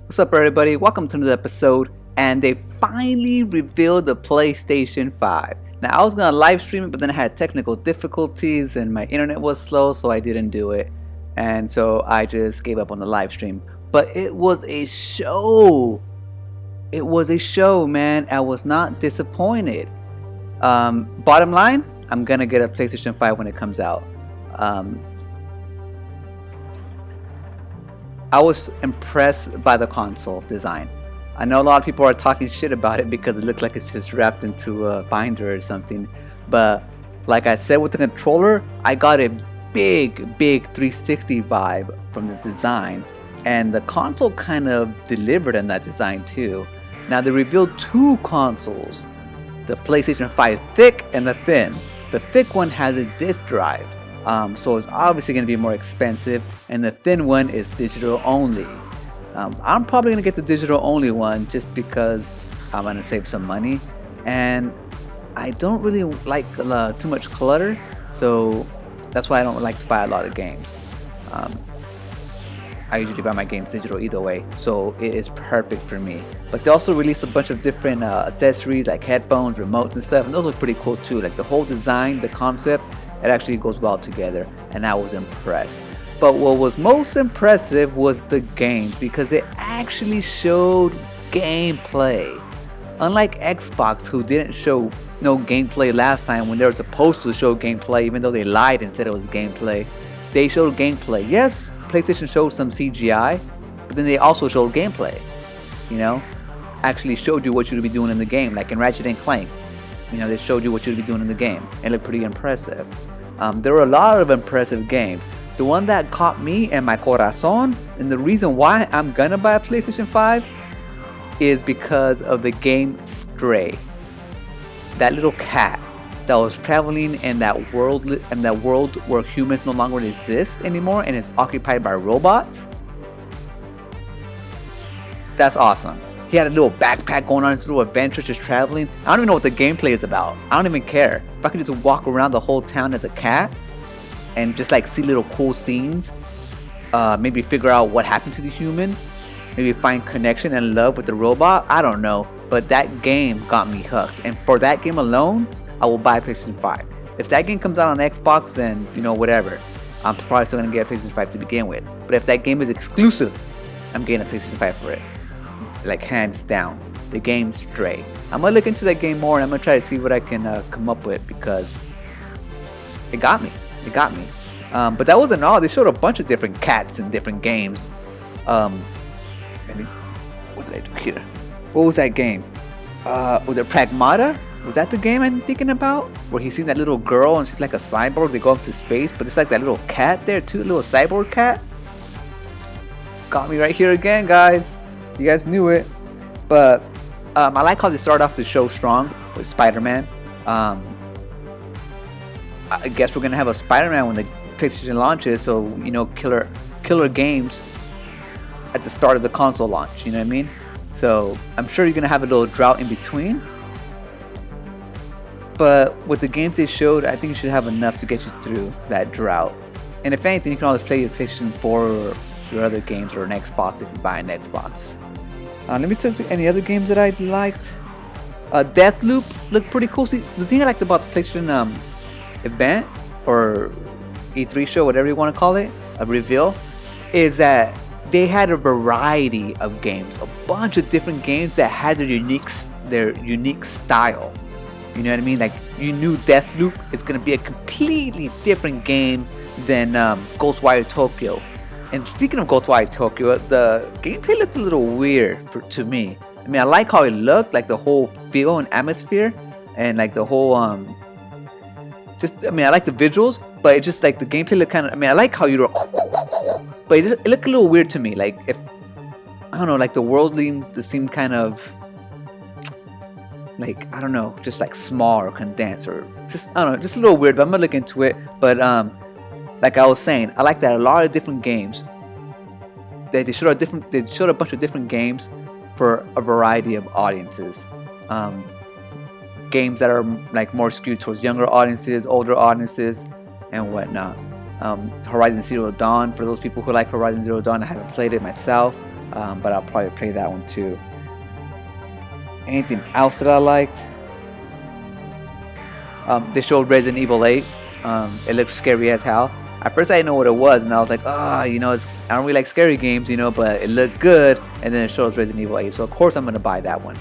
What's up, everybody? Welcome to another episode. And they finally revealed the PlayStation 5. Now, I was gonna live stream it, but then I had technical difficulties and my internet was slow, so I didn't do it. And so I just gave up on the live stream. But it was a show. It was a show, man. I was not disappointed. Bottom line, I'm gonna get a PlayStation 5 when it comes out. I was impressed by the console design. I know a lot of people are talking shit about it because it looks like it's just wrapped into a binder or something. But like I said with the controller, I got a big 360 vibe from the design. And the console kind of delivered on that design too. Now they revealed two consoles. The PlayStation 5 thick and the thin. The thick one has a disc drive. So it's obviously going to be more expensive, and the thin one is digital only. I'm probably going to get the digital only one just because I'm going to save some money, and I don't really like too much clutter, so that's why I don't like to buy a lot of games. I usually buy my games digital either way, so it is perfect for me. But they also released a bunch of different accessories like headphones, remotes and stuff, and those look pretty cool too. Like the whole design, the concept, it actually goes well together, and I was impressed. But what was most impressive was the games, because it actually showed gameplay. Unlike Xbox, who didn't show no gameplay last time when they were supposed to show gameplay, even though they lied and said it was gameplay, they showed gameplay. Yes, PlayStation showed some CGI, but then they also showed gameplay. You know, actually showed you what you'd be doing in the game, like in Ratchet and Clank. You know, they showed you what you'd be doing in the game. It looked pretty impressive. There were a lot of impressive games. The one that caught me and my corazón, and the reason why I'm gonna buy a PlayStation 5 is because of the game Stray. That little cat that was traveling in that world where humans no longer exist anymore and is occupied by robots. That's awesome. He had a little backpack going on his little adventure, just traveling. I don't even know what the gameplay is about. I don't even care. If I could just walk around the whole town as a cat and just like see little cool scenes, maybe figure out what happened to the humans, maybe find connection and love with the robot. I don't know, but that game got me hooked. And for that game alone, I will buy a PlayStation 5. If that game comes out on Xbox, then you know, whatever. I'm probably still gonna get a PlayStation 5 to begin with. But if that game is exclusive, I'm getting a PlayStation 5 for it. Like hands down, the game Stray. I'm gonna look into that game more, and I'm gonna try to see what I can come up with, because it got me. But that wasn't all. They showed a bunch of different cats in different games. What did I do here? What was that game? Was it Pragmata? Was that the game I'm thinking about? Where he's seen that little girl and she's like a cyborg. They go up to space, but it's like that little cat there too, little cyborg cat. Got me right here again, guys. You guys knew it. But I like how they started off the show strong with Spider-Man. I guess we're gonna have a Spider-Man when the PlayStation launches, so you know, killer games at the start of the console launch. You know what I mean? So I'm sure you're gonna have a little drought in between. But with the games they showed, I think you should have enough to get you through that drought. And if anything, you can always play your PlayStation 4 or your other games, or an Xbox if you buy an Xbox. Let me tell you any other games that I liked. Deathloop looked pretty cool. See, the thing I liked about the PlayStation event, or E3 show, whatever you want to call it, a reveal, is that they had a variety of games, a bunch of different games that had their unique style. You know what I mean? Like, you knew Deathloop is gonna be a completely different game than Ghostwire Tokyo. And speaking of Ghostwire Tokyo, the gameplay looked a little weird to me. I mean, I like how it looked, like the whole feel and atmosphere, and like the whole I like the visuals, but it just like the gameplay looked kind of. I mean, I like how you were, but it looked a little weird to me. Like, if I don't know, like the world seemed kind of like, I don't know, just like small or condensed, or just, I don't know, just a little weird. But I'm gonna look into it. But like I was saying, I like that a lot of different games. They showed a bunch of different games for a variety of audiences. Games that are like more skewed towards younger audiences, older audiences, and whatnot. Horizon Zero Dawn, for those people who like Horizon Zero Dawn, I haven't played it myself. but I'll probably play that one too. Anything else that I liked? They showed Resident Evil 8. It looks scary as hell. At first I didn't know what it was, and I was like, I don't really like scary games, but it looked good. And then it shows Resident Evil 8, so of course I'm gonna buy that one.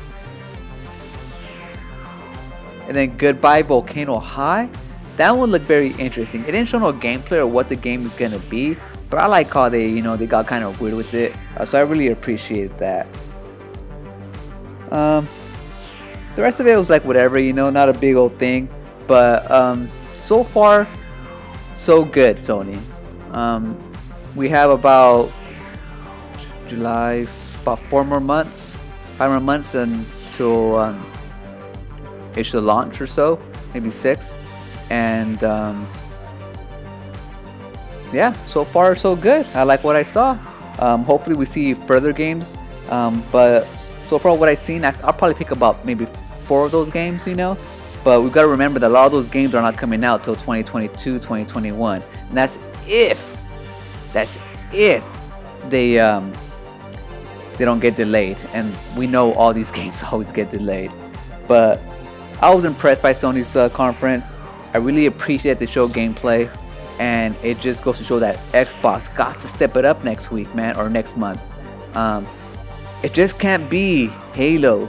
And then Goodbye Volcano High. That one looked very interesting. It didn't show no gameplay or what the game is gonna be, but I like how they, they got kind of weird with it. So I really appreciated that. The rest of it was like whatever, not a big old thing. But so far, so good, Sony. We have about July, about 5 more months until it should launch or so, maybe 6. And yeah, so far so good. I like what I saw. Hopefully we see further games. But so far what I've seen, I'll probably pick about maybe 4 of those games, But we've got to remember that a lot of those games are not coming out till 2022, 2021. And that's if they don't get delayed. And we know all these games always get delayed. But I was impressed by Sony's conference. I really appreciate the show gameplay. And it just goes to show that Xbox got to step it up next week, man, or next month. It just can't be Halo.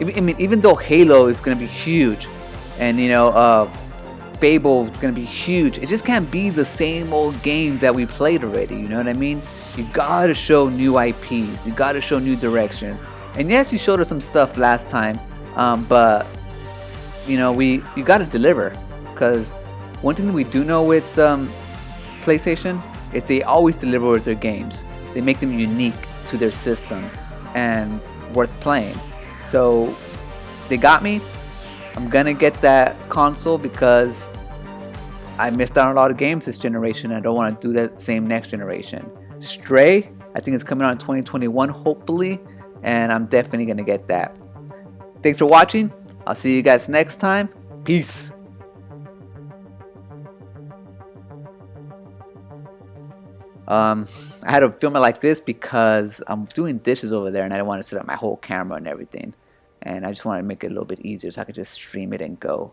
Even though Halo is going to be huge. And Fable is gonna be huge. It just can't be the same old games that we played already. You know what I mean? You gotta show new IPs. You gotta show new directions. And yes, you showed us some stuff last time, but you gotta deliver. Because one thing that we do know with PlayStation is they always deliver with their games. They make them unique to their system and worth playing. So they got me. I'm gonna get that console because I missed out on a lot of games this generation. I don't want to do that same next generation. Stray, I think it's coming out in 2021, hopefully, and I'm definitely gonna get that. Thanks for watching. I'll see you guys next time. Peace. I had to film it like this because I'm doing dishes over there and I didn't want to set up my whole camera and everything. And I just wanted to make it a little bit easier so I could just stream it and go.